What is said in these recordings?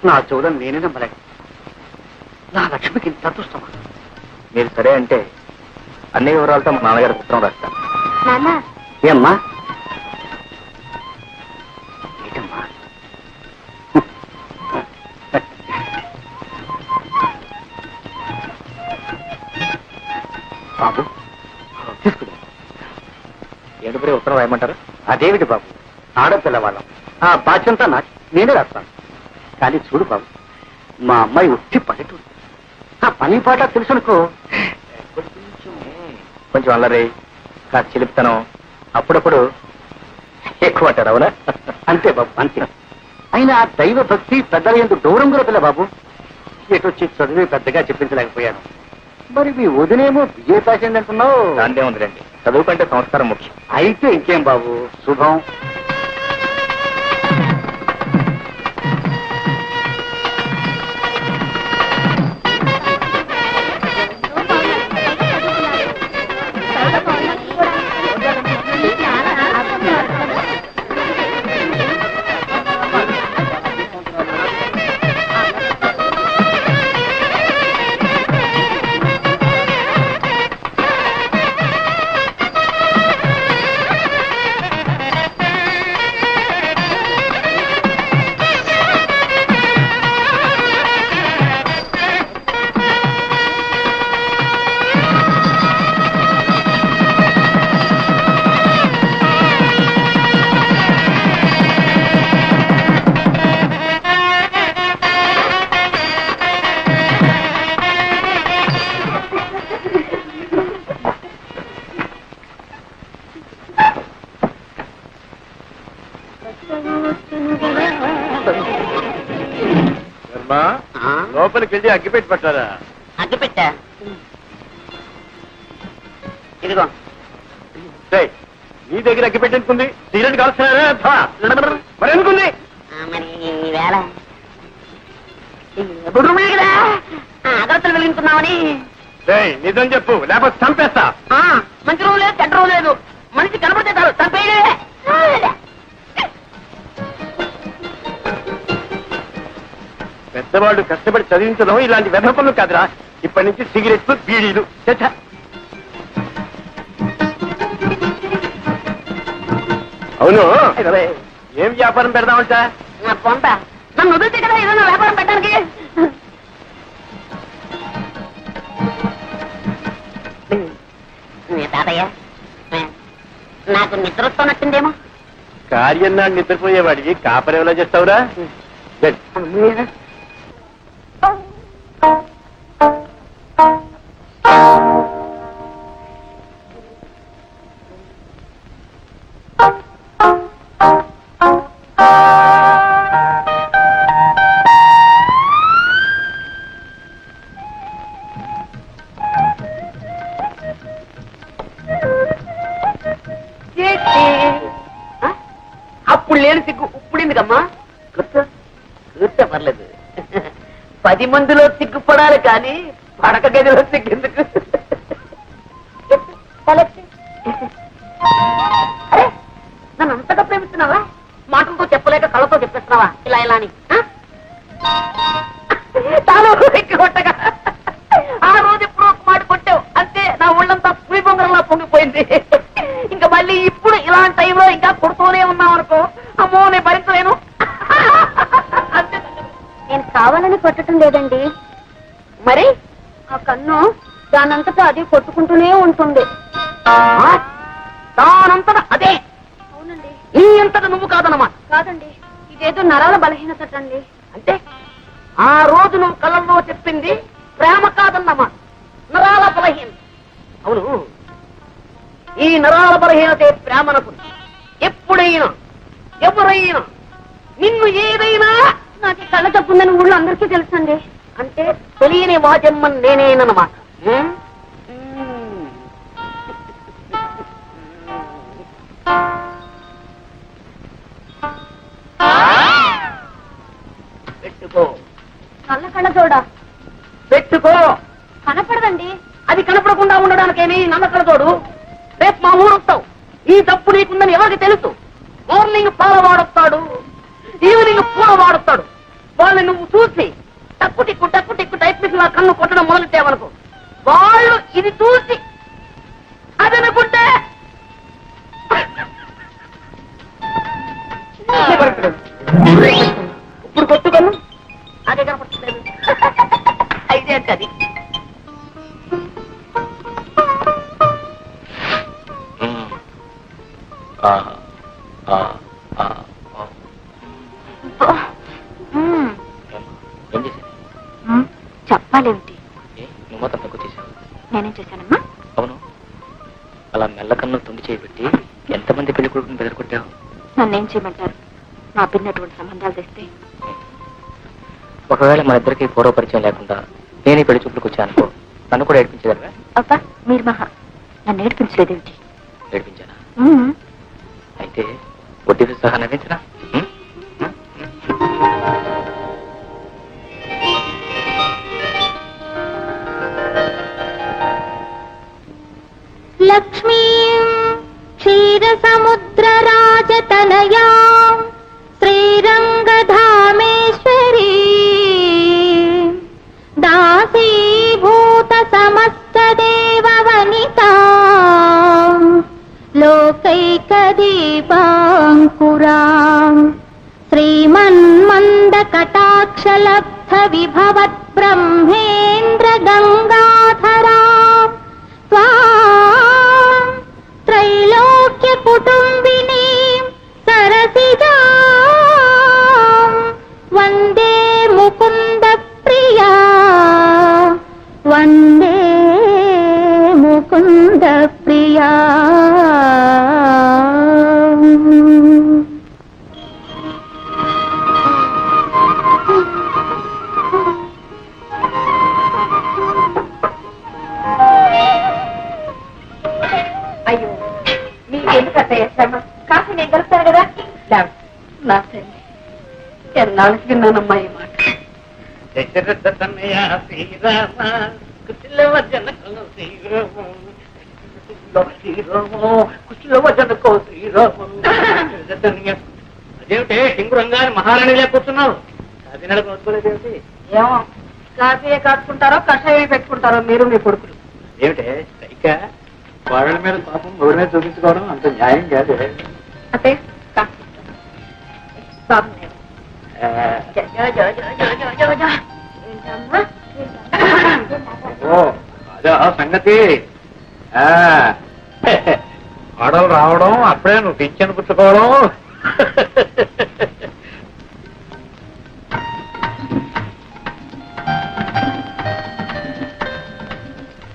నా చూడని నేనే నమ్మలేక నా లక్ష్మికి ఇంత అదృష్టమా? మీరు సరే అంటే అన్ని వివరాలతో మా నాన్నగారికి ఉత్తరం రాస్తాను. ఏమ్మా ఏంటమ్మా? బాబు తీసుకుని ఏడుపురే ఉత్తరం రాయమంటారు? అదేమిటి బాబు, ఆడపిల్లవాళ్ళం, ఆ బాధ్యంతా నాకు, నేనే రాస్తాను. కానీ చూడు బాబు, మా అమ్మాయి ఉట్టి పల్లెటూరు, ఆ పని పాట తెలుసునుకో. కొంచెం అల్లరి, కాస్త చిలిపితనం, అప్పుడప్పుడు ఎక్కువ అంటారు. అవునా? అంతే బాబు, అంతే. అయినా దైవ భక్తి పెద్దల ఎందుకు దూరం కూడా పిల్ల బాబు. ఎటొచ్చి చదివి పెద్దగా చెప్పించలేకపోయాను. మరి మీ వదినేమో బిఏ పాస్ అయింది అంటున్నావు. దాందే ఉందిలేండి, చదువు కంటే సంస్కారం ముఖ్యం. అయితే ఇంకేం బాబు, శుభం. లోపలికి వెళ్ళి అగ్గిపెట్టి పట్టారా? అగ్గిపెట్టా? ఇదిగో. నీ దగ్గర అగ్గిపెట్టి ఎందుకుంది? సిగరెట్ కాల్స్తున్నారా? మరి ఎందుకుంది? మరి వేళ బుడ్రుమే కదా అగరత్తులు వెలిగించుకున్నామని. నిజం చెప్పు, లేకపోతే చంపేస్తా. మంచి రోజు లేదు, చెడ్డ రోజు లేదు, మనిషి కనపడితే చాలు చంపేయలే. పెద్దవాళ్ళు కష్టపడి చదివించడం ఇలాంటి వెధ పనులు కాదురా. ఇప్పటి నుంచి సిగరెట్లు, బీడీలు. అవును, ఏం వ్యాపారం పెడదామంట? పొంత నన్ను వదిలితే కదా ఏదైనా వ్యాపారం పెట్టడానికి. తాతయ్య, నాకు నిద్ర వస్తున్నట్టుందేమో. కార్యం నాడు నిద్రపోయేవాడికి కాపరి ఎవరో చేస్తావురా? అప్పుడు లేని సిగ్గు ఇప్పుడిందికమ్మా. కూర్చో పర్లేదు. 10 మందిలో సిగ్గుపడాలి కానీ పడక గదిలో సిగ్గెందుకు? అరే, నన్ను అంతగా ప్రేమిస్తున్నావా? మాటలతో చెప్పలేక కళ్ళతో చెప్పేస్తున్నావా ఇలా ఇలా అని? చాలు ఎక్కి కొట్టగా. ఆ రోజు ఎప్పుడు ఒక మాట కొట్టావు అంతే, నా ఒళ్ళంతా పులి బొంగరంలా పొంగిపోయింది. ఇంకా మళ్ళీ ఇప్పుడు ఇలాంటి టైంలో ఇంకా కొడుతూనే ఉన్నావు అనుకో, అమ్మో నేను భరించలేను. నేను కావాలని కొట్టడం లేదండి, మరి ఆ కన్ను దానంతటా అది కొట్టుకుంటూనే ఉంటుంది. దానంతట అదే? అవునండి. నీ అంతట నువ్వు కాదన్నమాట? కాదండి, ఇదేదో నరాల బలహీనత అండి. అంటే ఆ రోజు నువ్వు కళ్ళల్లో చెప్పింది ప్రేమ కాదన్నమాట, నరాల బలహీనత. అవును, ఈ నరాల బలహీనతే ప్రేమనకు. ఎప్పుడైనా ఎవరైనా నిన్ను ఏదైనా నాకు కళ్ళ తప్పుందని ఊళ్ళో అందరికీ తెలుసండి. అంటే తెలియని వాజమ్మని నేనేనమాట. పెట్టుకో. కళ్ళ చూడ పెట్టుకో. కనపడదండి. అది కనపడకుండా ఉండడానికేమి నమ్మకల తోడు. రేపు మా ఊరు వస్తావు, ఈ తప్పు నీకుందని ఎవరికి తెలుసు? మార్నింగ్ పాల వాడొస్తాడు, ఈవినింగ్ పూల వాడొస్తాడు. వాళ్ళు నువ్వు చూసి టక్కు టిక్కు టైప్ మిషన్ లా కన్ను కొట్టడం మొదలెట్టావనుకో, వాళ్ళు ఇది చూసి అదనుకుంటే ఇప్పుడు కొట్టుకోను అదే కనపడలేదు. అయితే అంటే అది ఏం చేశాను? చెప్పాలేమిటి? నువ్వు మొత్తం తక్కువ చేశావు. నేనేం చేశానమ్మా? అవును, అలా మెల్లకన్ను తుండి చేయబెట్టి ఎంతమంది పెళ్లి కొడుకుని బెదరకొట్టావు? నన్నేం చేయమంటారు? నా పిన్నటువంటి సంబంధాలు తెస్తే ఒకవేళ మన ఇద్దరికి పూర్వ పరిచయం లేకుండా నేను ఈ పెళ్లి చూపులకు వచ్చానుకో, నన్ను కూడా ఏడిపించగలరా? అబ్బా మీరు మహా నన్ను ఏడిపించలేదేమిటి? ఏడిపించానా? అయితే వడ్డీతో సహా నవ్వించనా? లక్ష్మీ క్షీరసముద్రరాజతనయా శ్రీరంగధామేశ్వరీ దాసీభూత సమస్త దేవవనితా లోకైకదీపాంకురా శ్రీమన్మంద కటాక్షలబ్ధ విభవత్ బ్రహ్మేంద్ర గంగాధరా త్రైలోక్య కుటుంబినీ సరసిజా వందే ముకుంద ప్రియా వందే ముకుంద ప్రియా. అయ్యో మీకెందుకు అత్తయ్య శ్రమ? కాఫీ నేను కలుపుతాను కదా. నా తల్లి ఎన్నాళ్ళకి విన్నానమ్మా ఈ మాట. దశరథ తనయ శ్రీరామ కుశలవ జనకో శ్రీరామ కుశలవ జనకో శ్రీరామ. అదేమిటే టింగురంగా మహారాణి లేకపోతున్నావు? అది నడుకోలేదేమిటి? ఏమో కాఫీయే కాచుకుంటారో కషాయం పెట్టుకుంటారో మీరు మీ కొడుకులు. ఏమిటే సైక వాళ్ళ మీద పాపం ఎవరి మీద చూపించుకోవడం అంత న్యాయం కాదు. అత్తయ్య కాఫీ బాగున్నాయి. ఓ అదే సంగతి. ఆడలు రావడం అప్పుడే నువ్వు పింఛను పుచ్చుకోవడం.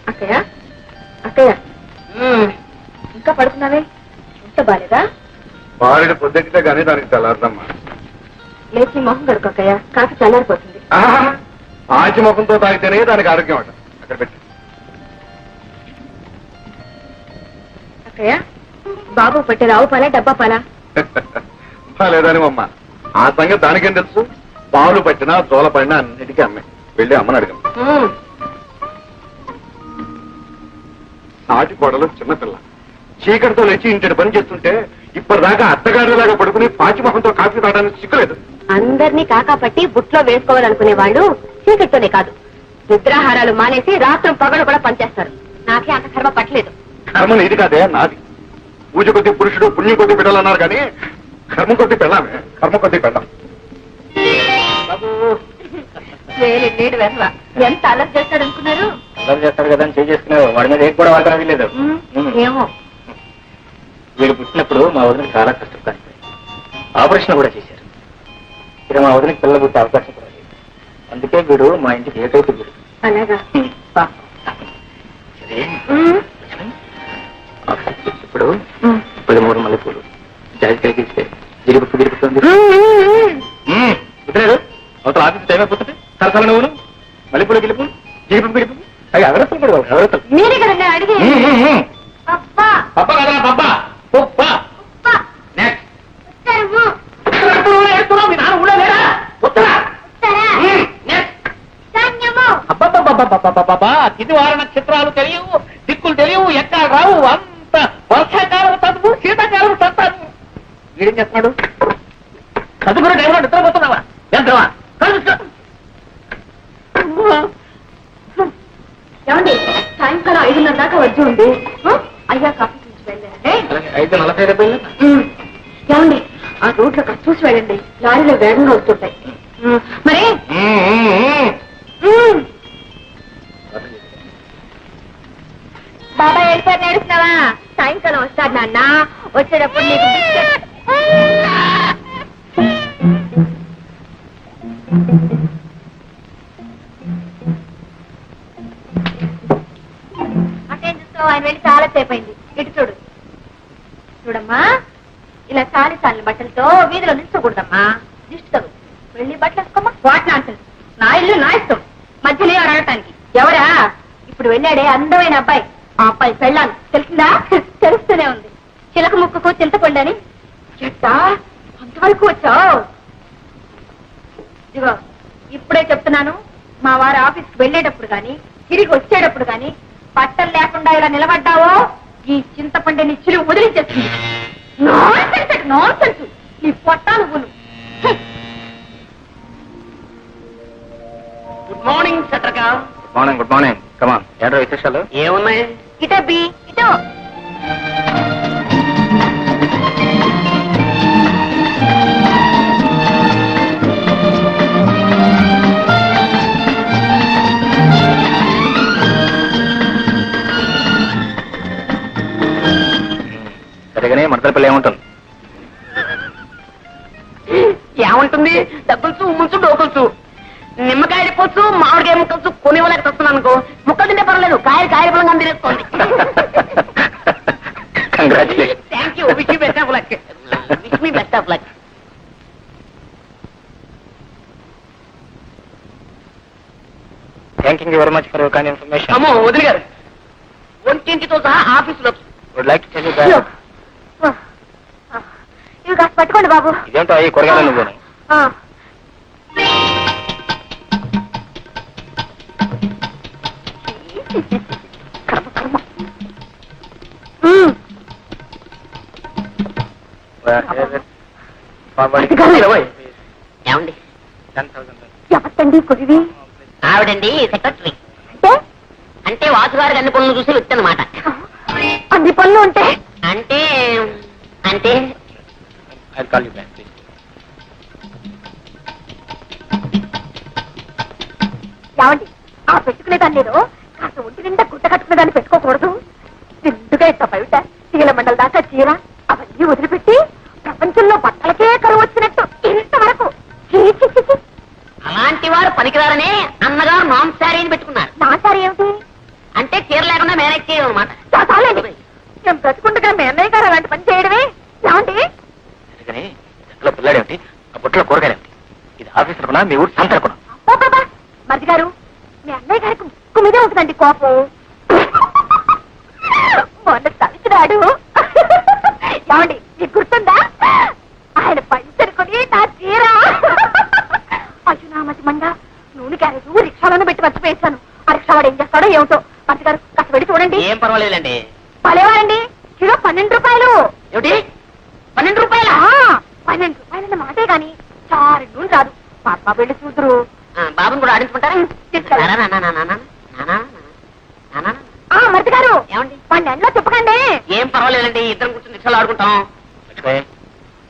అక్కయ్య అక్కయ్య ఇంకా పడుకున్నావే? ఇంత బాలేదా? బాలుడి పొద్దుకితే కానీ దానికి తెల్లారదమ్మా. లేచి మొహం కడుకు అక్కయ్య, కాఫీ చల్లారిపోతుంది. ఆచి ముఖంతో తాగితేనే దానికి ఆరోగ్యం అంట. అక్కడ పెట్టి అక్కయ్య బాబు పట్టే రావు పాలా డబ్బా పాలా? లేదని అమ్మ ఆ సంగతి దానికేం తెలుసు? పాలు పట్టినా జోల పడినా అన్నిటికీ అమ్మే. వెళ్ళి అమ్మని అడగను. నాటి కోడలు చిన్నపిల్ల చీకటితో లేచి ఇంటి పని చేస్తుంటే ఇప్పటిదాకా అత్తగారిలాగా పడుకుని పాచిమొహంతో కాఫీ తాగడానికి సిక్కులేదు. అందరినీ కాకాపట్టి బుట్లో వేసుకోవాలనుకునే వాళ్ళు చీకటితోనే కాదు, నిద్రాహారాలు మానేసి రాత్రం పగలు కూడా పనిచేస్తారు. నాకే అంత కర్మ పట్టలేదు. కర్మ నీది కాదే, నాది. పూజ కొద్ది పురుషుడు, పుణ్యం కొద్ది బిడ్డలన్నారు కానీ కర్మ కొద్ది పెళ్ళామే. కర్మ కొద్ది పెళ్ళాం. నీడు వెసవ ఎంత అలర్ట్ చేస్తాడు అనుకున్నారు? అల్లరి చేస్తాడు కదా అని చేసుకున్నావు. వాడి మీద ఏం కూడా వాటర్ అవ్వలేదు. ఏమో వీడు పుట్టినప్పుడు మా వదిన చాలా కష్టం కాదు. ఆపరేషన్ కూడా చేశారు. ఇక మా వదినకి పిల్లలు పుట్టే అవకాశం కూడా లేదు. అందుకే వీడు మా ఇంటికి ఏకైతే వీడు. అలాగా? సరే ఇప్పుడు 13 మల్లెపూలు జాజికాయకి ఇస్తే గిరిపుతుంది. కుదరదు. అవతల ఆఫీస్ టైం అయిపోతుంది. సరసల నువ్వును మల్లెపూలు గిలిపు గిరిపు గిరిపు అవి ఎవరెత్తులు కూడా ఎవరెత్తులు. మీరే కదండి అడిగి పప్పా కదా పప్పా ఉప్పా నెక్స్ట్ ఇది వార నక్షత్రాలు తెలియవు, దిక్కులు తెలియవు, ఎక్కడ రావు. అంత వర్షాకాలం చదువు, శీతాకాలం చదువు. వీడేం చేస్తున్నాడు? చదువుకునే టైంలో నిద్రపోతున్నావా? ఎంతవా కళ్ళు దాకా వచ్చి ఉంది అయ్యా కాఫీ చూసి వెళ్ళండి. 5:40 ఏమండి ఆ రోడ్లో కాస్త చూసి వెళ్ళండి, లారీలో వేగంగా వస్తుంటాయి. మరి బాబాయ్ వెళ్ళిపోయి నేడుస్తున్నావా? సాయంకాలం వస్తాడు నాన్న, వచ్చేటప్పుడు నీకు బిస్కెట్. అటేం చూస్తావు, ఆయన వెళ్ళి చాలా సేపు అయింది. ఇటు చూడు చూడమ్మా, ఇలా చాలి చాలని బట్టలతో వీధిలో నిల్చోకూడదమ్మా, దిష్టి తగు. వెళ్ళి బట్టలు వేసుకోమ్మా. వాట్ నాన్సెన్స్, నా ఇల్లు నా ఇష్టం, మధ్యలో అడగటానికి ఎవరా? ఇప్పుడు వెళ్ళాడే అందమైన అబ్బాయి, ఆ అబ్బాయి పెళ్ళాను తెలిసిందా? తెలుస్తూనే ఉంది. చిలక ముక్కుకు చింతపండని. చెట్టా అంతవరకు వచ్చావు? ఇదిగో ఇప్పుడే చెప్తున్నాను, మా వారు ఆఫీస్కి వెళ్ళేటప్పుడు గాని తిరిగి వచ్చేటప్పుడు గాని బట్టలు లేకుండా ఇలా నిలబడ్డావో ఈ చింతపండిని చిలువ వదిలించేస్తుంది. నాన్సెన్స్ నీ పొట్టా నువ్వును. గుడ్ మార్నింగ్ చట్రక. Good morning come on. ఏంటో విశేషాలు? ఏమున్నాయి? ఇటో బి ఇటో. సరిగానే మడతల పిల్ల ఏముంటుంది? ఏముంటుంది? డబ్బులుచు ఉమ్ముచ్చు డోకులుచు, నిమ్మకాయలు పోచ్చు, మామిడికాయ ముక్కచ్చు, కొనివ్వలేక వస్తున్నాను అనుకో. ముక్కలు తింటే పర్లేదు, కాయలు పొలంగా తినేసుకోండి. Congratulation. Thank you. Wish you best of luck. Wish me best of luck. Thank you very much for your kind information. అమ్మో వదిలి గారు, ఒంటింటితో సహా ఆఫీసులో. Would like to tell you that. ఇవి కాస్త పట్టుకోండి బాబు. ఇదేంటో ఈ కూరగాయలు నువ్వు? ఏమండి? 10,000. ఎవరికండి కుదివి? ఆవిడండి సెక్రటరీ. అంటే వాసుగారికి అన్ని పనులు చూసి వచ్చానమాట. అన్ని పనులు ఉంటే అంటే అంటే I'll call you back, please. ఏమండి ఆ పెట్టుకునేదాన్ని నేను కాస్త ఒంటి నిండా గుట్ట కట్టుకునేదాన్ని పెట్టుకోకూడదు. నిండుగా ఇంత బయట చీల మండల దాకా చీర అవన్నీ వదిలిపెట్టి ప్రపంచంలో బట్టలకే కరువు వచ్చినట్టు ఇంతవరకు అలాంటి వారు పనికిరారనే అన్నగారు నాన్ శారీని పెట్టుకున్నారు. నా సారి ఏమిటి అంటే చీర లేకుండా మేనేజ్ చేయడం అనమాట. చాలండి, నేను బ్రతుకుండగా మీ అన్నయ్య గారు అలాంటి పని చేయడమే. ఏమండి సరిగానే ఇంట్లో పిల్లాడేమిటి, ఆ బుట్టలో కూరగాయలేమిటి? ఇది ఆఫీస్ అనుకున్నా, మీ ఊరు సంత అనుకున్నా? బాబా మరిది గారు, మీ అన్నయ్య గారికి ముక్కు మీదే ఉంటుందండి కోపం. మొన్న తలిచినాడు. ఏమండి మీకు గుర్తుందా? ఆయన పంచరుకొని నా చీర అజునామతి మండ నూనె క్యారేజ్ రిక్షాలను పెట్టి మర్చిపోయేశాను. ఆ రిక్షా వాడు ఏం చేస్తాడో ఏమిటో. మరిది గారు కాస్త వెళ్ళి చూడండి. ఏం పర్వాలేదండి. పలేవారండి, కిలో 12 రూపాయలు. ఏమిటి 12 రూపాయలా? 12 రూపాయలన్న మాటే గాని చారు నూనె రాదు. పాప వెళ్ళి చూద్దరు. బాబుని కూడా ఆడించుకుంటారా? మరిది గారు ఏమండి? వాడిని ఎండలో తిప్పకండి. ఏం పర్వాలేదండి, ఇద్దరం కూర్చొని రిక్షాలు ఆడుకుంటాం. లక్ష్మి,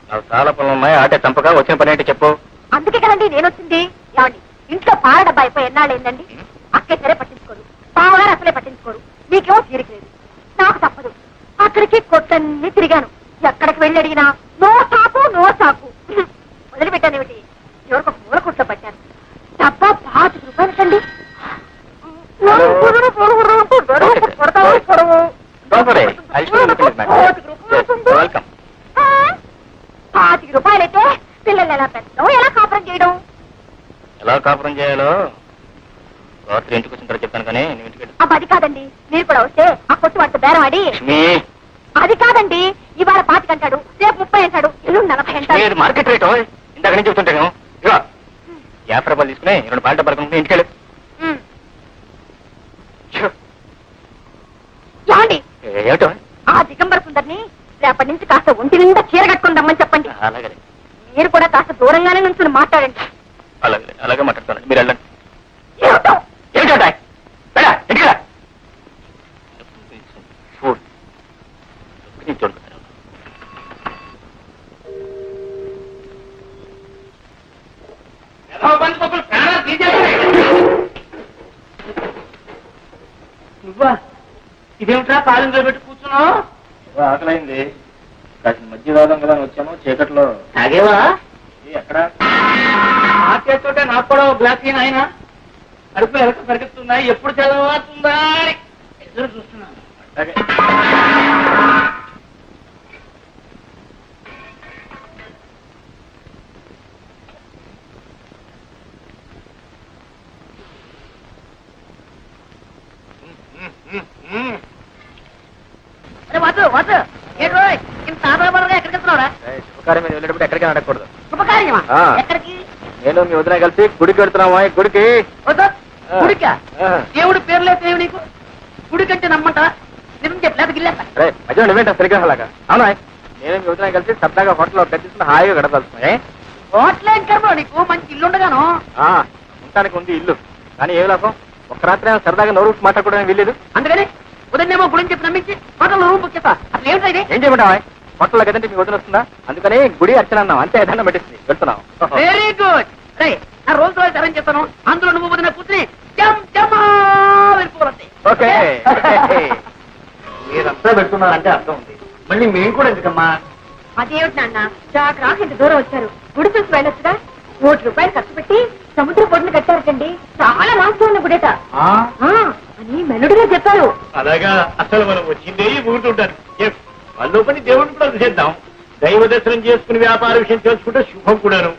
నాకు చాలా పనులు ఉన్నాయి. ఆటే చంపగా వచ్చిన పని ఏంటి చెప్పు. అందుకే కదండి నేను వచ్చింది. ఏమండి ఇంట్లో పాల డబ్బా అయిపోయి ఎన్నాళ్ళు ఏందండి? అక్కే సరే పట్టించుకోరు, బావగారు అసలే పట్టించుకోరు. మీకేమో తీరిక లేదు, నాకు తప్పదు. అక్కడికి కొట్టన్ని తిరిగాను. ఎక్కడికి వెళ్ళి అడిగినా నో సాకు నో సాకు. వదిలిపెట్టానేమిటి, ఎవరికొక మూల కుట్లో పట్టాను. డబ్బా 25 రూపాయలకండి. వెల్కమ్. 25 రూపాయలైతే పిల్లలు ఎలా పెట్టడం, ఎలా కాపురం చేయడం? ఎలా కాపురం చేయాలో రాత్రి ఇంటికి వచ్చిన తర్వాత చెప్తాను, కానీ నువ్వు ఇంటికి వెళ్ళు. అది కాదండి, మీరు కూడా వస్తే ఆ కొట్టు వాటితో బేరం ఆడి. లక్ష్మి, అది కాదండి, ఇవాళ 25 అంటాడు, రేపు 30 అంటాడు, ఎల్లుండి 40 అంటాడు. ఇది మార్కెట్ రేటు. ఇందాక నుంచి చెప్తుంటాను. ఇగో 50 రూపాయలు తీసుకుని 2 పాయింట్ పడుకుంటే ఇంటికి వెళ్ళు. ఏమండి ఏమిటో? ఆ దిగంబర సుందరిని రేపటి నుంచి కాస్త ఒంటి నిండా చీర కట్టుకుందామని చెప్పండి. అలాగే మీరు కూడా కాస్త దూరంగానే నుంచి మాట్లాడండి. అలాగే అలాగే మాట్లాడుతాను. మీరు వెళ్ళండి. ఏమిటో ఏమిటో ఇంటికి అబ్బా ఇదేమిట్రా కాలంలో పెట్టి కూర్చున్నావు? ఆకలైంది, కాసిన మధ్య రావడం కదా వచ్చాను. చీకట్లో తాగేవా? ఎక్కడ ఆ చేస్తుంటే నాకు కూడా ఒక గ్లాస్ ఆయన అడుపు ఎలక పరిగెత్తున్నాయి, ఎప్పుడు చదవుతుందా అని ఎదురు చూస్తున్నాను. అట్లాగే వద్దు ఏంటో ఇంత ఆధారపడగా ఎక్కడికి వెళ్తున్నావురా? శుభకార్యం మీద వెళ్ళేటప్పుడు ఎక్కడికి అడగకూడదు. శుభకార్యమా? ఆ. ఎక్కడికి? నేను మీ వదిన కలిసి గుడికి వెళ్తున్నామా? గుడికి వద్దు. గుడికా? ఆ. దేవుడు పేర్లే దేవు నీకు. గుడికంటే నమ్మంటా? నిజం చెప్పలేదు గిల్లేస్తా. అరే మధ్య నువ్వేంట సరిగ్రహాలాగా? అవునా, నేను మీ వదిన కలిసి సరదాగా హోటల్లో గడిచిన హాయిగా గడపలుతున్నాయి. హోటలేం కర్మ నీకు మంచి ఇల్లు ఉండగాను. ఉండటానికి ఉంది ఇల్లు, కానీ ఏ లాభం? ఒక రాత్రి సరదాగా నోరు మాట్లాడుకోవడానికి వీల్లేదు. అందుకని ఉదయనేమో గుడిని చెప్పి నమ్మించి హోటల్ రూమ్ బుక్ చేస్తా. అసలు ఏమిటా ఇది? ఏం చేయమంటావా? హోటల్లో కదంటే మీ వదిన వస్తుందా? అందుకని గుడి అర్చన అన్నాం అంతే. దండం పెట్టింది, వెళ్తున్నాం. Very good. రే నా రోజు రోజు అరేంజ్ చేస్తాను. అందులో నువ్వు వదిన కూర్చుని వెళ్ళిపోవాలి. ఓకే మీరంతా పెడుతున్నారంటే అర్థం ఉంది, మళ్ళీ మేము కూడా ఎందుకమ్మా? అదేమిటి నాన్న చాక్ రాక ఇంత దూరం వచ్చారు, గుడి చూసి వెళ్ళొచ్చుగా. ₹1 ఖర్చు పెట్టి సముద్ర పొడిని కట్టారటండి, చాలా వాస్తవం ఉన్న గుడేట అని మెల్లుడిగా చెప్పారు. అలాగా, అసలు మనం వచ్చిందే ఊరుతుంటారు. వాళ్ళు పని దేవుడిని కూడా చేద్దాం. దైవ దర్శనం చేసుకుని వ్యాపార విషయం తెలుసుకుంటే శుభం కూడాను.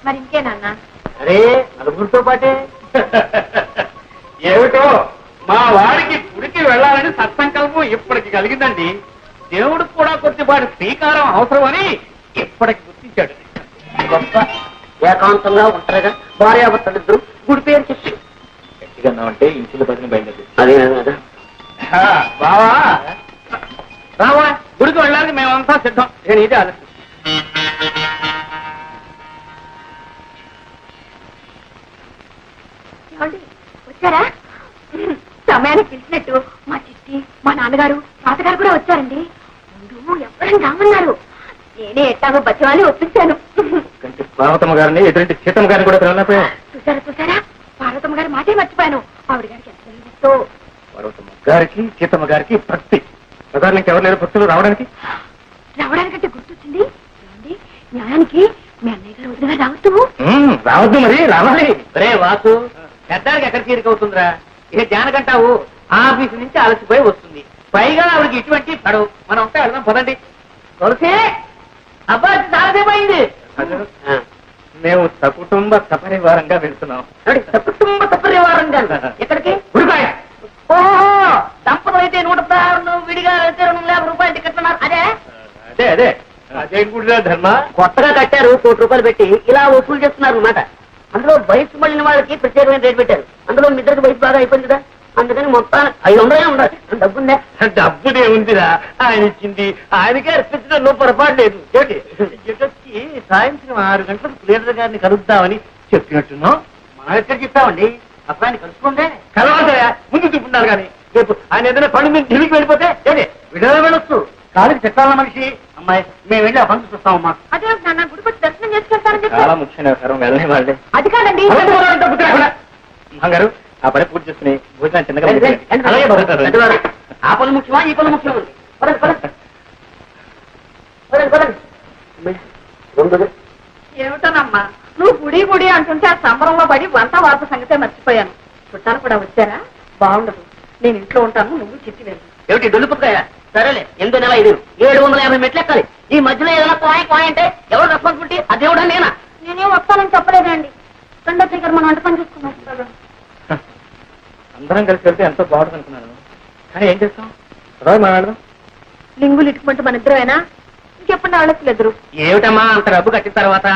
మరి ఇంకే నాన్న? అరే నలుగురితో పాటే. ఏమిటో మా వాడికి గుడికి వెళ్ళాలని సత్సంకల్పం ఇప్పటికి కలిగిందండి. దేవుడికి కూడా కొద్దిపాటి శ్రీకారం అవసరమని ఇప్పటికి గుర్తించాడు. గొప్ప ఏకాంతంగా ఉంటారుగా భార్యాభర్తలిద్దరు గుడి పేరు చెప్పి గట్టిగా అంటే ఇంటిలో పదిని బయలుదేరి. అదే కదా బావా రావా, గుడికి వెళ్ళాలని మేమంతా సిద్ధం. నేను ఇదే ఆలోచన. ఏమండి, వచ్చారా? సమయానికి పిలిచినట్టు మా చిట్టి, మా నాన్నగారు, తాతగారు కూడా వచ్చారండి. ముందు ఎవరైనా రామన్నారు, నేనే ఎట్టాగో బతివాలి ఒప్పించాను. పార్వతమ్మ గారిని ఎదురింటి సీతమ్మ గారిని కూడా పిలవలేకపోయా. చూసారా పార్వతమ్మ గారి మాటే మర్చిపోయాను. ఆవిడ గారికి ఎంత ఇష్టో. పార్వతమ్మ గారికి సీతమ్మ గారికి భక్తి. ప్రధాని ఎవరు లేరు భక్తులు రావడానికి? రావడానికంటే గుర్తొచ్చింది. ఏమండి, న్యాయానికి మీ అన్నయ్య గారు వదిలిగా రావద్దు. రావద్దు, మరి రావాలి. రే వాసు, పెద్దానికి ఎక్కడ తీరికవుతుందిరా? ఇక జానకంటావు ఆఫీసు నుంచి అలసిపోయి వస్తుంది, పైగా ఆవిడకి ఇటువంటి పడవు. మనం ఉంటే వెళ్దాం పదండి. తులసి అబ్బాయి చాలాసేపు అయింది. మేము సకుటుంబ సపరివారంగా వెళ్తున్నాం. కుటుంబ సపరివారంగా ఎక్కడికి? ఉరికాయ. ఓహో, దంపతులు అయితే 116, విడిగా అయితే ₹250 టికెట్ అన్నారు. అదే అదే అదే అదే గుడిలో ధర్మ. కొత్తగా కట్టారు, ₹1,00,00,000 పెట్టి ఇలా వసూలు చేస్తున్నారు అన్నమాట. అందులో వయసు మళ్ళిన వాళ్ళకి ప్రత్యేకమైన రేట్ పెట్టారు. అందులో మీ ఇద్దరికి వయసు బాగా అయిపోయింది కదా, అందుకని మొత్తం 500 ఉండాలి. డబ్బుందే? డబ్బునే ఉందిరా, ఆయన ఇచ్చింది ఆయనకే అర్పించడంలో పొరపాటు లేదు. ఎటొచ్చి సాయంత్రం 6 గంటలకు ప్లేడర్ గారిని కలుద్దామని చెప్పినట్టున్నాం. మనం ఎక్కడ చెప్పామండి? అబ్బాయిని కలుసుకుందే కలవాలయా, ముందు చూపున్నారు కానీ రేపు ఆయన ఏదైనా పని మీద ఢిల్లీకి వెళ్ళిపోతే ఏంటి విడుదల వెళ్ళొచ్చు. కాలికి చెట్టాల మనిషి అమ్మాయి, మేము వెళ్ళి ఆ పనులు చూస్తామమ్మా. అదే నాన్న, గుడికి వచ్చి దర్శనం చేసుకెళ్తారని చాలా చెప్పారు. ముఖ్యమైన వ్యవహారం, వెళ్ళని వాళ్ళే. అది కాదండి. గారు ఆ పని పూర్తి చేసుకుని భోజనం చిన్నగా అలాగే బాబు. పెద్దవారు, ఆ పనులు ముఖ్యమా ఈ పనులు ముఖ్యమా? పదండి పదండి పదండి పదండి. ఏమిటోనమ్మా, నువ్వు గుడి అంటుంటే ఆ సంబరంలో పడి వంట వార్త సంగతే మర్చిపోయాను. చుట్టాలు కూడా వచ్చారా? బాగుండదు, నేను ఇంట్లో ఉంటాను, నువ్వు చిట్టి వెళ్ళు. ఏమిటి డొల్లుపుకాయ? సరేలే, 8 నెల 5 750 మెట్లు ఎక్కాలి. ఈ మధ్యలో ఏదైనా కోయ అంటే ఎవరు రెస్పాన్సిబిలిటీ? అదేవిడా నేనా? నేనేం వస్తానని చెప్పలేదండి. రెండో దగ్గర మనం వంట పని చూసుకున్నాం. అందరం కలిసి వెళ్తే ఎంతో బాగుంటుంది అనుకున్నాను, కానీ ఏం చేస్తాం? మాట్లాడదాం. లింగులు ఇటుకుంటే మన ఇద్దరేనా? ఇంకెప్పుడు ఆలోచలేదు. ఏమిటమ్మా అంత డబ్బు కట్టిన తర్వాత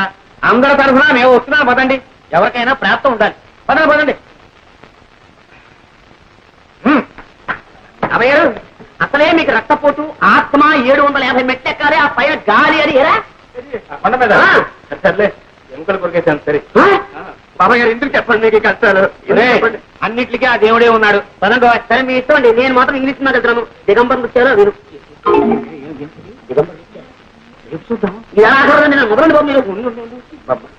అందరి తరఫున మేము వస్తున్నాం, పదండి. ఎవరికైనా ప్రాప్తం ఉండాలి. పదండి పదండి. అమ్మగారు, అసలే మీకు రక్తపోటు, ఆత్మ, 750 మెట్లు ఎక్కాలి, ఆ పైన గాలి అని ఎరా కొండ మీద సర్లే, ఎముకలు కొరికేసాను. సరే బాబాయ్ గారు, ఎందుకు చెప్పండి మీకు కష్టాలు? అన్నిటికీ ఆ దేవుడే ఉన్నాడు. పదండి. సరే మీ ఇష్టం అండి, నేను మాత్రం ఇంగ్లీష్ మీద వెళ్తున్నాను. దిగంబరం వచ్చారో మీరు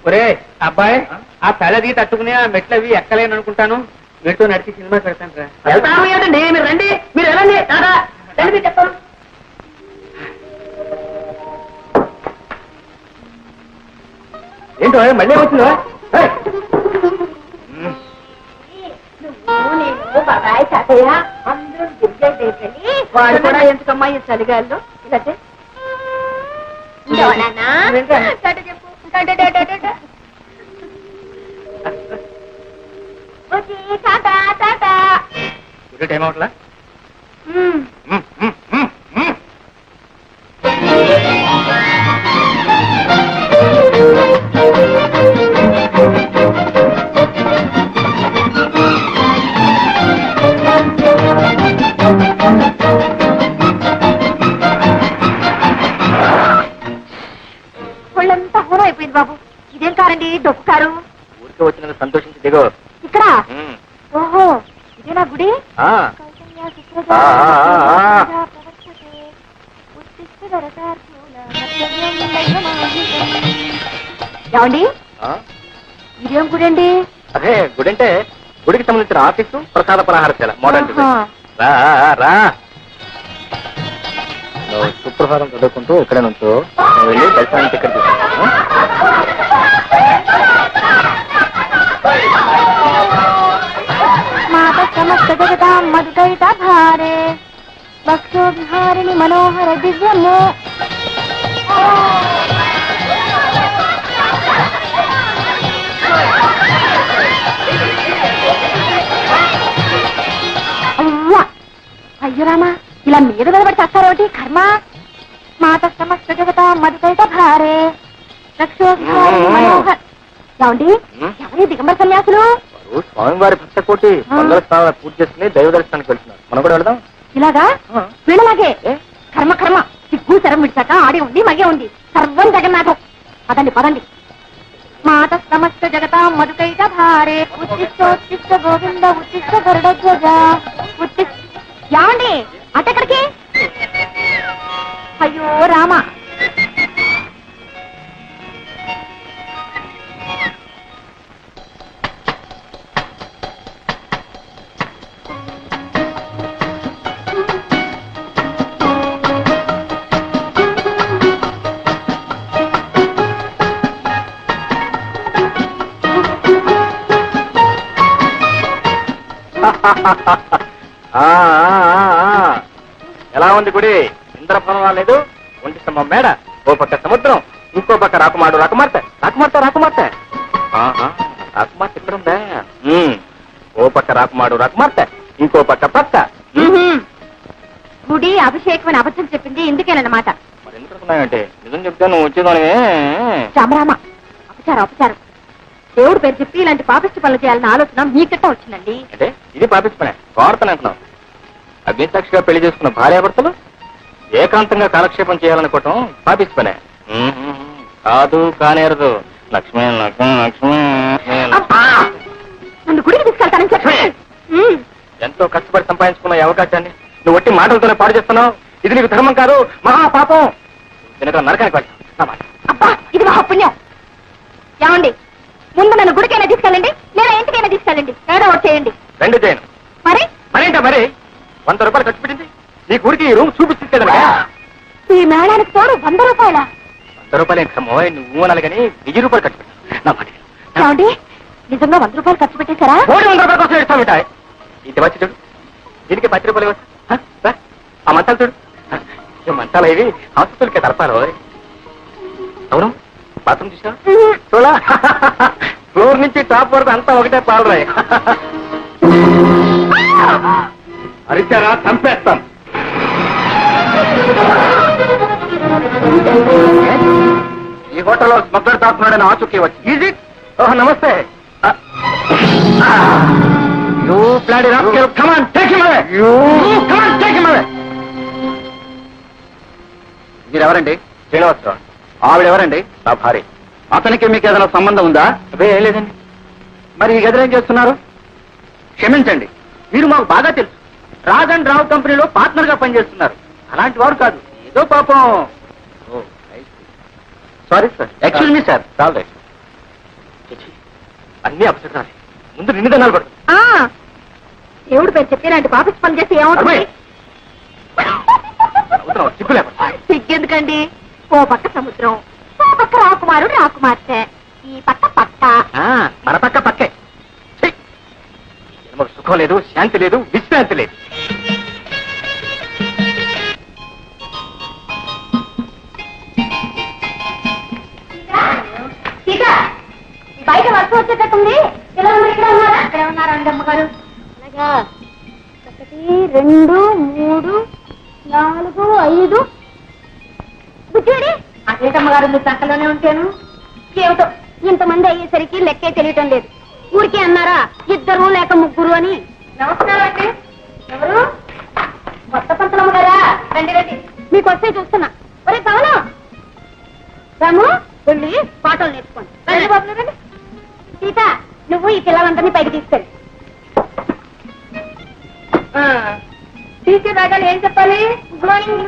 ఒరే అబ్బాయి, ఆ తలది తట్టుకుని ఆ మెట్లు అవి ఎక్కలేను అనుకుంటాను. మీతో నడిచి సినిమా పెడతాను రా. వెళ్తాను ఏంటండి, మీరు రండి, మీరు వెళ్ళండి. టాటా, రండి, మీరు చెప్తాను. ఏంటో మళ్ళీ వచ్చిందా? వాడు కూడా ఎందుకమ్మా ఈ చలిగాల్లో ఇలా టైం అవట్లా? ఒళ్ళంతా హోరం అయిపోయింది బాబు. ఇదేం కారండి, డొక్కు కారు. ఊరికే వచ్చినందుకు సంతోషించి దిగో. ఇక్కడ ఓహో ఇదేనా గుడి? ఏమండి ఇదేం గుడి అండి? అదే గుడి అంటే గుడికి సంబంధించిన ఆఫీసు, ప్రసాద పలహారశాల, మోడల్ రా రా. నువ్వు సుప్రభాతం చదువుకుంటూ ఇక్కడే నుంచో, నువ్వు వెళ్ళి దర్శనానికి టికెట్ తీసుకుంటాను. మాత సమస్త జగతాం మధుకైట భారే భక్తో విహారిణి మనోహర దివ్యము. అయ్యో రామా, ఇలా మీద నిలబడి చేస్తారోటి కర్మ. మాత సమస్త జగతాం మధుకైట భారే భక్తో విహారిణి మనోహర. ఏమండి ఎవరి దిగంబర సన్యాసులు? స్వామివారి భక్త కోటి వందల స్థానాలు పూర్తి చేసుకుని దైవ దర్శనానికి వెళ్తున్నారు. మనం కూడా వెళదాం. ఇలాగా వీళ్ళలాగే కర్మ కర్మ సిగ్గు శరం విడిచాక ఆడే ఉంది మగే ఉంది సర్వం జగన్నాథం. పదండి పదండి. మాత సమస్త జగత మధుకైట భారే ఉత్తిష్టోత్తిష్ట గోవింద ఉత్తిష్ట గరుడధ్వజ ఉత్తిష్ట. యాండి అటెక్కడికి? అయ్యో రామ. ఎలా ఉంది గుడి? ఇంద్రభవనం రాలేదు, ఒంటి స్తంభం మేడ, ఓ పక్క సముద్రం, ఇంకో పక్క రాకుమాడు రాకుమార్తె రాకుమార్తె రాకుమార్తె రాకుమార్తె ఇక్కడ ఉందా? ఓ పక్క రాకుమాడు రాకుమార్తె, ఇంకో పక్క పక్క. గుడి అభిషేకం అని అబద్ధం చెప్పింది ఇందుకేనమాట. మరి ఎందుకు అనుకున్నావంటే? నిజం చెప్తే నువ్వు వచ్చేదాని. రామరామ, అపచారం అపచారం. దేవుడు పేరు చెప్పి ఇలాంటి పాపిష్టి పనులు చేయాలన్న ఆలోచన మీకట్ట వచ్చిందండి. అంటే ఇది పాపిష్టి పనే, కోరతనే అంటున్నావు. అగ్నిసాక్షిగా పెళ్లి చేసుకున్న భార్యాభర్తలు ఏకాంతంగా కాలక్షేపం చేయాలనుకోవటం పాపిష్టి పనే. కాదు కానేరదు. లక్ష్మీ లక్ష్మీ లక్ష్మీ నన్ను గుడికి తీసుకెళ్తానని చెప్పి ఎంతో కష్టపడి సంపాదించుకున్న ఈ అవకాశాన్ని నువ్వు ఒట్టి మాటలతోనే పాడు చేస్తున్నావు. ఇది నీకు ధర్మం కాదు, మహాపాపం. తినక నరకానికి వెళ్తావు. అబ్బా ఇది మహాపుణ్యం. ఏమండి ముందు నన్ను గుడికైనా తీసుకెళ్ళండి, లేదా ఇంటికైనా తీసుకెళ్ళండి, ఏదో ఒకటి చేయండి. రెండు చేయను. మరి మరేంటా మరి 100 రూపాయలు ఖర్చు పెట్టింది నీ గుడికి ఈ రూమ్ చూపిస్తుంది. ఈ మేళానికి తోడు 100 రూపాయల. 100 రూపాయలు ఏంటమ్మో, నువ్వు అనాలి కానీ 1000 రూపాయలు ఖర్చు పెట్టాను నా మాట. ఏమండి నిజంగా 100 రూపాయలు ఖర్చు పెట్టేశారా? 100 రూపాయల కోసం ఇస్తావు ఉంటాయి. ఇది వచ్చి చూడు, దీనికి 10 రూపాయలు ఇవ్వచ్చు. ఆ మంచాలు చూడు, ఈ మంచాలు ఇవి హాస్పిటల్కి తరపాలి. అవును, బాత్రూమ్ చూసా చూడా, ఫ్లోర్ నుంచి టాప్ వరకు అంతా ఒకటే పాలరాయి. అరిచారా చంపేస్తాం. ఈ హోటల్లో స్మగ్లర్ తాకున్నాడని ఆచూకీ వచ్చి. ఈజీ. ఓహ్ నమస్తే. You bloody rascal, come on take him away. Come on take him away. మీరెవరండి? శ్రీనివాసరావు. ఆవిడెవరండి? నా భార్య. అతనికి మీకు ఏదైనా సంబంధం ఉందా? అదే ఏం లేదండి. మరి ఈ గదిలో ఏం చేస్తున్నారు? క్షమించండి, మీరు మాకు బాగా తెలుసు. రాజ్ అండ్ రావు కంపెనీలో పార్ట్నర్ గా పనిచేస్తున్నారు. అలాంటి వారు కాదు, ఏదో పాపం. Sorry sir, excuse me sir. చాలు రైట్. అన్ని అపశకునాలి. ముందు నిన్ను దన్నాలు పడుతుంది. దేవుడి పేరు చెప్పి ఇలాంటి పాపిస్ పని చేస్తే ఏమవుతుంది? సిగ్గు లేకుండా సిగ్గెందుకండి? ఓ పక్క సముద్రం, ఓ పక్క రాకుమారుడు రాకుమార్తె, ఈ పక్క పక్క. మన పక్క పక్కే. ఛీ! జన్మకు సుఖం లేదు, శాంతి లేదు, విశ్రాంతి లేదు. సీత, బయట వర్షం వచ్చేటట్టుంది. ఇలా ఉన్నారు, ఇక్కడ ఉన్నారా? అక్కడే ఉన్నారా అండి అమ్మగారు? అలాగా 1 2 3 4 5 బుజ్జుడి. అదేటమ్మగారు మీరు సంకలోనే ఉంటాను. ఏమిటో ఇంతమంది అయ్యేసరికి లెక్కే తెలియటం లేదు. ఊరికే అన్నారా 2 లేక 3 అని. నమస్కారం అండి. ఎవరు? కొత్త పంతులమ్మ గారా? రండి రండి, మీకు వస్తే చూస్తున్నా. ఒరే కవనం, రాము వెళ్ళి పాటలు నేర్చుకోండి. రండి బాబులు రండి. సీత, నువ్వు ఈ పిల్లలందరినీ పైకి తీసుకెళ్ళి. టీచర్ రాగానే ఏం చెప్పాలి? Good morning.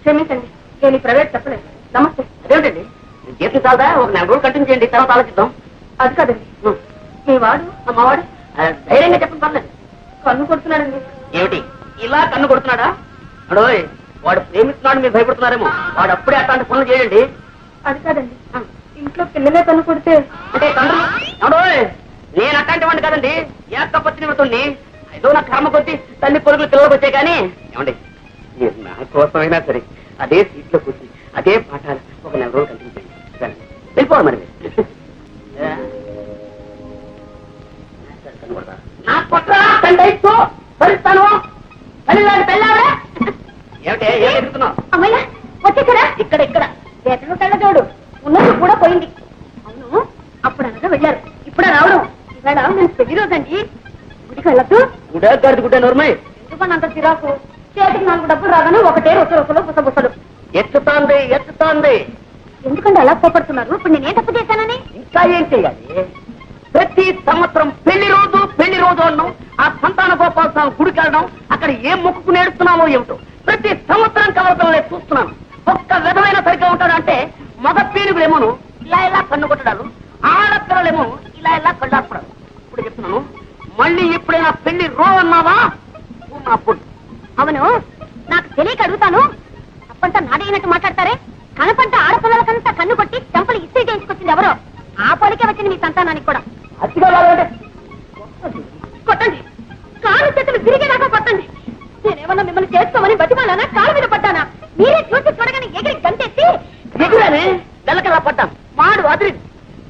క్షమించండి, నేను ఈ ప్రైవేట్ చెప్పలేదు. నమస్తే. అదేమిటండి జీతం చాలదా? ఒక 4 రోజులు కంటిన్యూ చేయండి, తర్వాత ఆలోచిద్దాం. అది కాదండి, మీ వాడు అమ్మవాడు ధైర్యంగా చెప్పండి, పర్లేదు. కన్ను కొడుతున్నాడండి. ఏమిటి ఇలా కన్ను కొడుతున్నాడా? అడోయ్, వాడు ప్రేమిస్తున్నాడు, మీరు భయపడుతున్నారేమో. వాడు అప్పుడే అట్లాంటి పనులు చేయండి. అది కాదండి, ఇంట్లో పిల్లలే కన్ను కొడితే. అంటే తండ్రి అడోయ్, నేను అట్లాంటి వాడిని కదండి, ఏకపత్ని నిమిత్తుణ్ణి. ఏదో నా కర్మ కొద్ది తల్లి పొరుగులు పిల్లలకు వచ్చాయి. కానీ ఏమండి, మీరు నా కోసమైనా సరే అదే సీట్లో కూర్చి అదే పాఠాలు ఒక 4 రోజులు కంటిన్యూ చేయండి. వెళ్ళిపోవాలి మరి మీరు. నా కొట్రా తండ్రితో భరిస్తాను. ఏమిటే ఏం ఎదుగుతున్నావు? అమ్మయ్య వచ్చేసారా? ఇక్కడ ఇక్కడ ఎతను కళ్ళజోడు ఉన్నది కూడా పోయింది. అవును, అప్పుడు అనగా వెళ్ళారు, ఇప్పుడు రావడం. ఇవాళ నేను పెళ్లి రోజండి. గుడికి వెళ్ళొద్దు. గుడ్డ గడిది గుడ్డ నోర్మై. ఎందుకని అంత చిరాకు? చేతికి 4 డబ్బులు రాగానే ఒకటే రొసలు బుసబుసలు. ఎత్తుతోంది ఎత్తుతోంది. ఎందుకంటే అలా కోపడుతున్నారు? ఇప్పుడు నేనే తప్పు చేశానని. ఇంకా ఏం చెయ్యాలి? ప్రతి సంవత్సరం పెళ్లి రోజు అన్నాం. ఆ సంతాన గోపాల స్వామి గుడికి వెళ్ళడం, అక్కడ ఏం మొక్కుకు నేడుస్తున్నామో ఏమిటో ప్రతి సంవత్సరం కవరతలే చూస్తున్నాను. ఒక్క విధమైన సరిగ్గా ఉంటాడంటే మగ పీనుగులేమోను ఇలా ఇలా కన్ను కొట్టడాలు, ఆడపిల్లలేమో ఇలా ఇలా కళ్ళాపడాలు. ఇప్పుడు చెప్తున్నాను, మళ్ళీ ఎప్పుడైనా పెళ్లి అన్నావా నా పొడి. అవును, నాకు తెలియక అడుగుతాను. తప్పంతా నాదైనట్టు మాట్లాడతారే. కనపంట ఆడపిల్లలకంతా కన్ను కొట్టి చెంపలు ఇస్త్రీ చేయించుకొచ్చింది ఎవరో. ఆ పోలికే వచ్చింది మీ సంతానానికి కూడా. అతిగా లాగాలంటే కొట్టండి, కాలు చేతులు విరిగేదాకా కొట్టండి. నేనేమన్నా మిమ్మల్ని చేసుకోమని బతిమాలానా? కాలు మీద పడ్డానా? మీరే చూసి చూడగానే ఎగిరి గంతెత్తి ఎదురని నెలకల్లా పడ్డాను. మాడు అదిరి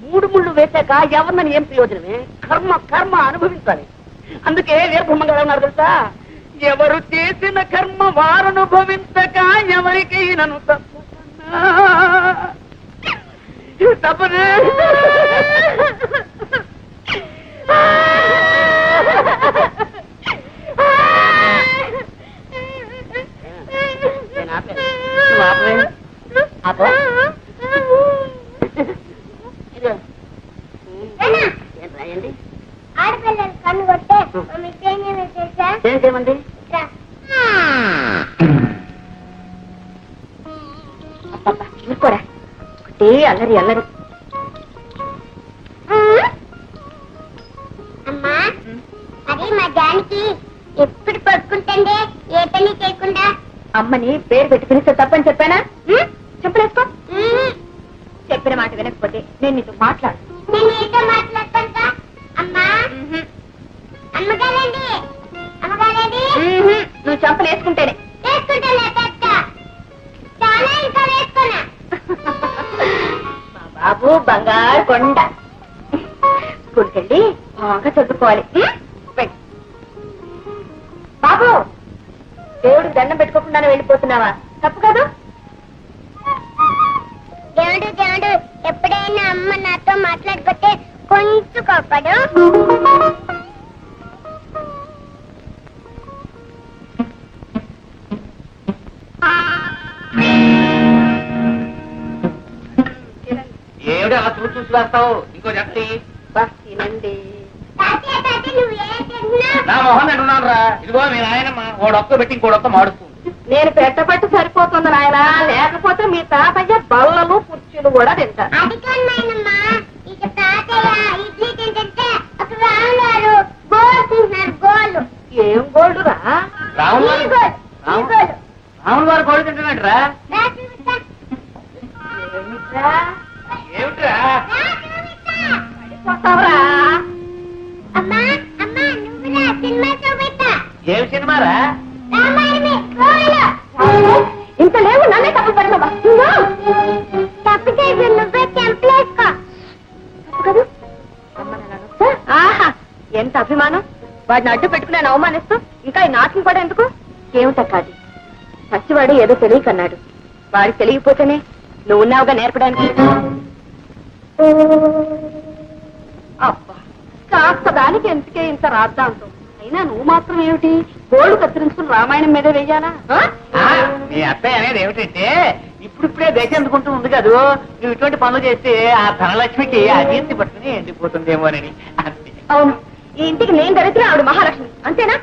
3 ముళ్ళు వేశాక ఎవరినని ఏం ప్రయోజనమే? కర్మ కర్మ అనుభవించాలి. అందుకే వీరబ్రహ్మంగా ఉన్నారు తెలుసా, ఎవరు చేసిన కర్మ వారనుభవించక ఎవరికి నన్ను తప్పనే. ఆడపిల్లలు కన్ను కొట్టే ఏం చేయమండి? చూసుకోరా, ఒకటే అల్లరి అల్లరి. అమ్మా, అది మా జానికి ఎప్పుడు పడుకుంటుండే ఏ పని చేయకుండా. అమ్మని పేరు పెట్టి పిలిస్తే తప్పని చెప్పానా? చెప్పలేసుకో. చెప్పిన మాట వినకపోతే నేను నీతో మాట్లాడు. నేను ఏదో మాట్లాడుతుంటా. అమ్మా, అమ్మగారండి, అమ్మగారండి. నువ్వు చంపలేసుకుంటేనే. వేసుకుంటానే పెద్ద, చాలా ఇంకా వేసుకున్నా. మా బాబు బంగారు కొండ. స్కూల్కి వెళ్ళి బాగా చదువుకోవాలి. వెళ్ళు. బాబు, దేవుడికి దండం పెట్టుకోకుండానే వెళ్ళిపోతున్నావా? తప్పు కాదు. దేవుడు ఎప్పుడైనా అమ్మ నాతో మాట్లాడకపోతే కొంచెం కోపడు. ఏమిటి అలా చూసి వేస్తావు? ఇంకో చెప్తి తినండి. తాతయ్య తాతయ్య నువ్వు ఏం తిన్నావు? నా మొహం తింటున్నాను రా. ఇదిగో మీ నాయనమ్మ ఓడొక్క పెట్టి ఇంకోడొక్క మాడుస్తుంది. నేను పెట్టబట్టి సరిపోతుంది నాయన, లేకపోతే మీ తాతయ్య బల్లలు కుర్చీలు కూడా తింటారు. అది కన్నాయనమ్మా, ఇక తాతయ్య ఇడ్లీ తింటుంటే అక్కడ రాములారు గోలు తింటున్నారు. గోలు ఏం గోల్డురా? రాములు ఈ గోలు, ఈ గోలు. రాములు వారు గోడు తింటున్నాడు రా. రా చూపిస్తా. ఏమిట్రా? ఏమిట్రా? రా చూపిస్తా. పడిపోతావురా? అమ్మా అమ్మా నువ్వురా సినిమా చూపిస్తా. ఏమి సినిమారా? రామాయణమే గోలు. ఇంత లేవు, నన్నే తప్పు పడతావా? తప్పు చేసి నువ్వే చెంపలేసుకో. తప్పు కాదు. ఆహా, ఎంత అభిమానం! వాడిని అడ్డు పెట్టుకుని నేను అవమానిస్తూ ఇంకా ఈ నాటకం కూడా ఎందుకు? ఏమిటక్కాది, పచ్చివాడు ఏదో తెలియకన్నాడు. వాడికి తెలియకపోతేనే నువ్వు ఉన్నావుగా నేర్పడానికి. అబ్బా, కాస్త దానికి ఎందుకే ఇంత రాద్దాంతో. అయినా నువ్వు మాత్రం ఏమిటి గోళ్లు కత్తిరించుకుని రామాయణం మీదే వెయ్యాలా? మీ అత్తయ్య అనేది ఏమిటంటే ఇప్పుడిప్పుడే దేశం ఎందుకుంటూ ఉంది కదూ, నువ్వు ఇటువంటి పనులు చేస్తే ఆ ధనలక్ష్మికి అజీర్తి పట్టుకుని ఎండిపోతుందేమోనని అంతే. అవును, ఈ ఇంటికి నేను దరిద్ర, ఆవిడ మహాలక్ష్మి, అంతేనా?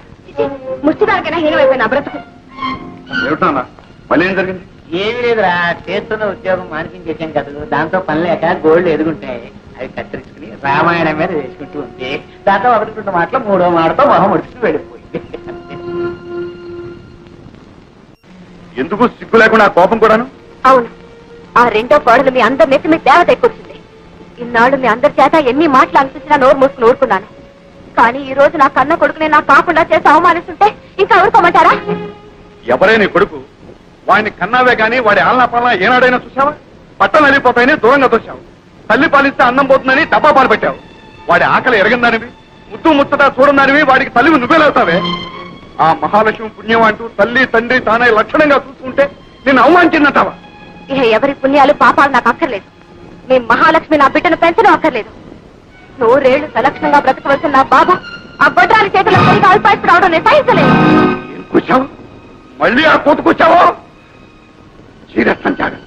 ముష్టిదానికైనా హీనమైపోయిన బ్రతుకు. ఏమిటన్నా మళ్ళీ ఏం జరిగింది? ఏమీ లేదురా, చేస్తున్న ఉద్యోగం మానిపించేసాం కదా, దాంతో పని లేక గోల్డ్ ఎదుగుంటాయి, అవి కత్తిరించుకుని రామాయణం మీద వేసుకుంటూ ఉంది. దాంతో ఒకటి రెండు మాటలు మూడో మాటతో మొహం ముడుచుకుని వెళ్ళిపోయింది. ఎందుకు సిగ్గు లేకుండా కోపం కూడాను? అవును, ఆ రెండో కోడలు మీ అందరి నెత్తి మీ దేవత ఎక్కువచ్చింది. ఇన్నాళ్ళు మీ అందరి చేత ఎన్ని మాటలు అనిపించినా నోరు మూసుకుని ఊరుకున్నాను. కానీ ఈ రోజు నా కన్న కొడుకునే నాకు కాకుండా చేసి అవమానిస్తుంటే ఇంకా ఊరుకోమంటారా? ఎవరే నీ కొడుకు? వాడిని కన్నావే గాని వాడి ఆలనా పాలన ఏనాడైనా చూసావా? బట్టలు వెళ్ళిపోతాయని దూరంగా తోశావు. తల్లి పాలిస్తే అన్నం పోతుందని డబ్బా పాలు పెట్టావు. వాడి ఆకలి ఎరగందానివి, ముద్దు ముచ్చట చూడదానివి వాడికి తల్లివి నువ్వేలవుతావే. ఆ మహాలక్ష్మి పుణ్యం అంటూ తల్లి తండ్రి తానే లక్షణంగా చూసుకుంటే నిన్ను అవమానించిందంటావా? ఇహ ఎవరి పుణ్యాలు పాపాలు నాకు అక్కర్లేదు. మీ మహాలక్ష్మి నా బిడ్డను పెంచడం అక్కర్లేదు. నూరేళ్లు సలక్షణంగా బ్రతకవలసిన నా బాబు ఆ గొడ్రాలి చేతుల అల్పాయిస్తూ రావడం నేను సహించలేదు. ఏం కూర్చావు? మళ్ళీ ఆ కోతుకొచ్చావో? చీరస్తం జాగ్రత్త.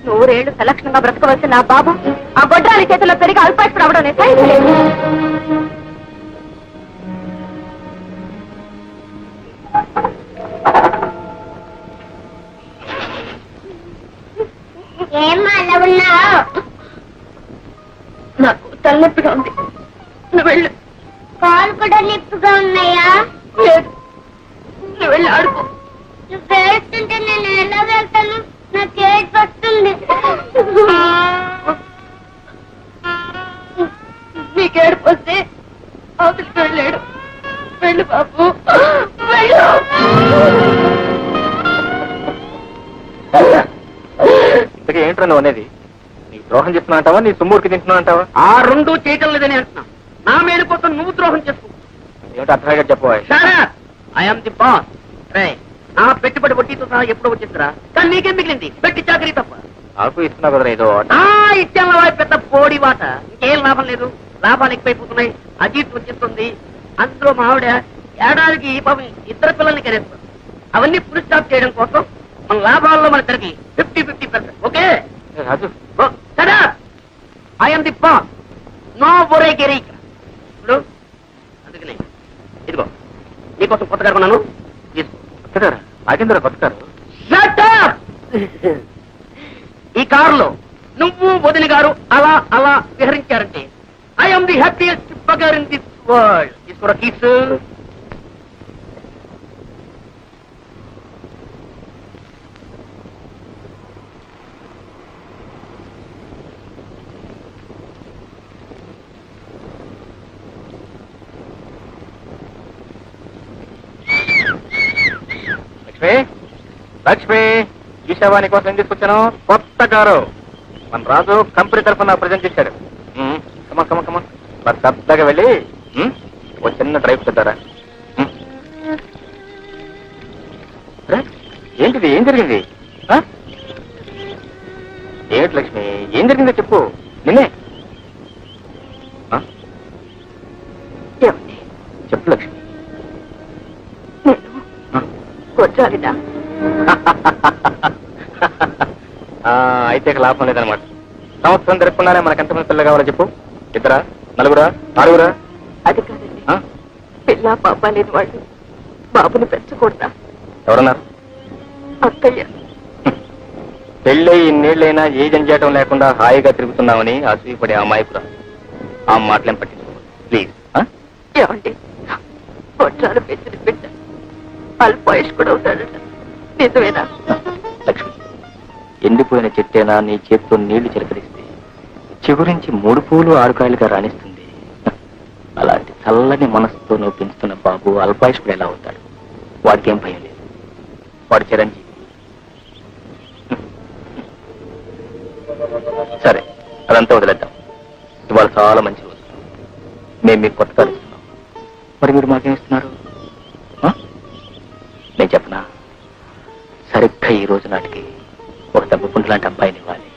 నూరేళ్లు సలక్షణంగా బ్రతకవలసిన నా బాబు ఆ గొడ్రాలి చేతుల్లో పెరిగి అల్పాయిస్తూ రావడం నేను సహించలేదు. ఏమ్మా అలా ఉన్నావు? నాకు తలనొప్పిగా ఉంది, నువ్వు వెళ్ళు. కాలు కూడా నిప్పుగా ఉన్నాయా? లేదు, నువ్వు వెళ్ళి ఆడుకో. నువ్వు ఏడుస్తుంటే నేను ఎలా వెళ్తాను? నాకు ఏడుపు వస్తుంది. నీకు ఏడుపు వస్తే అవతలికి వెళ్ళాడు. వెళ్ళు బాబు, వెళ్ళు. ఇంతకీ ఏంట్రా నువ్వు అనేది? నీకు ద్రోహం చేస్తున్నా అంటావా, నీ సొమ్ముడికి తింటున్నా అంటావా? ఆ రెండు చేయటం లేదని అంటున్నా. నా మేలు కోసం నువ్వు ద్రోహం చేసుకో. ఏమిటి అర్థంగా చెప్పవా? I'm the boss. రే, నా పెట్టుబడి వడ్డీతో సహా ఎప్పుడో వచ్చేసిరా, కానీ నీకేం మిగిలింది? పెట్టి చాకరీ తప్ప. నాకు ఇస్తున్నా కదా ఏదో. ఇచ్చాను పెద్ద పోడి వాట. ఇంకేం లాభం లేదు, లాభాలు ఎక్కువైపోతున్నాయి, అజీర్తి వచ్చేస్తుంది. అందులో మా ఆవిడ ఏడాదికి పాపం ఇద్దరు పిల్లల్ని కనేస్తారు. అవన్నీ ఫుల్ స్టాప్ చేయడం కోసం మన లాభాల్లో మన తరగి 50-50%. Okay Raju, I'm the boss, no ఒరే గిరి. ఇప్పుడు అందుకనే ఇదిగో నీకోసం కొత్తగా కొన్నాను, తీసుకో. కొత్తగారా? నాకెందుకు కొత్త కారు? Shut up! ఈ కారులో నువ్వు వదిన గారు అలా అలా విహరించారంటే I'm the happiest bugger in this world. తీసుకోరా కీస్. లక్ష్మి, లక్ష్మి, ఈశావా నీ కోసం ఏం తీసుకొచ్చాను? కొత్త కారు. మన రాజు కంపెనీ తరఫున ప్రజెంట్ చేశాడు. కమా కమా కమా, మరి సరదాగా వెళ్ళి ఓ చిన్న డ్రైవ్ చేద్దారా? ఏంటిది? ఏం జరిగింది? ఏమిటి లక్ష్మి, ఏం జరిగిందో చెప్పు. నిన్నే చెప్పు లక్ష్మి. గొడ్రాలిదా? అయితే లాభం లేదనమాట. సంవత్సరం జరగకుండానే మనకెంతమంది పిల్లలు కావాలో చెప్పు. 2, 4, 6? అది కాదండి, పిల్ల పాప లేని వాళ్ళు బాబుని పెంచకూడదా? ఎవరన్నారు? అక్కయ్య. పెళ్ళై ఇన్నేళ్ళైనా ఏ జంజాటం లేకుండా హాయిగా తిరుగుతున్నామని అసూయపడే అమాయకురా. ఆ మాటలేం పట్టించుకో ప్లీజ్. ఏమండి, పొట్టాలు పెంచిన బిడ్డ అల్పాయుష్ కూడా అవుతాడట, నిజమేనా? లక్ష్మి, ఎండిపోయిన చెట్టేనా నీ చేతితో నీళ్లు చిలకరిస్తే చిగురించి 3 పూలు 6 కాయలుగా రాణిస్తుంది. అలాంటి చల్లని మనసుతో నువ్వు పెంచుతున్న బాబు అల్పాయుష్కుడు ఎలా అవుతాడు? వాడికి ఏం భయం లేదు, వాడు చిరంజీవి. సరే, అదంతా వదిలేద్దాం. ఇవాళ చాలా మంచి రోజు, మేము మీకు కొత్తగా ఇస్తున్నాం. మరి మీరు మాకేమిస్తున్నారు? నేను చెప్పనా, సరిగ్గా ఈ రోజు నాటికి ఒక తగ్గుకుంటు లాంటి అబ్బాయిని ఇవ్వాలి.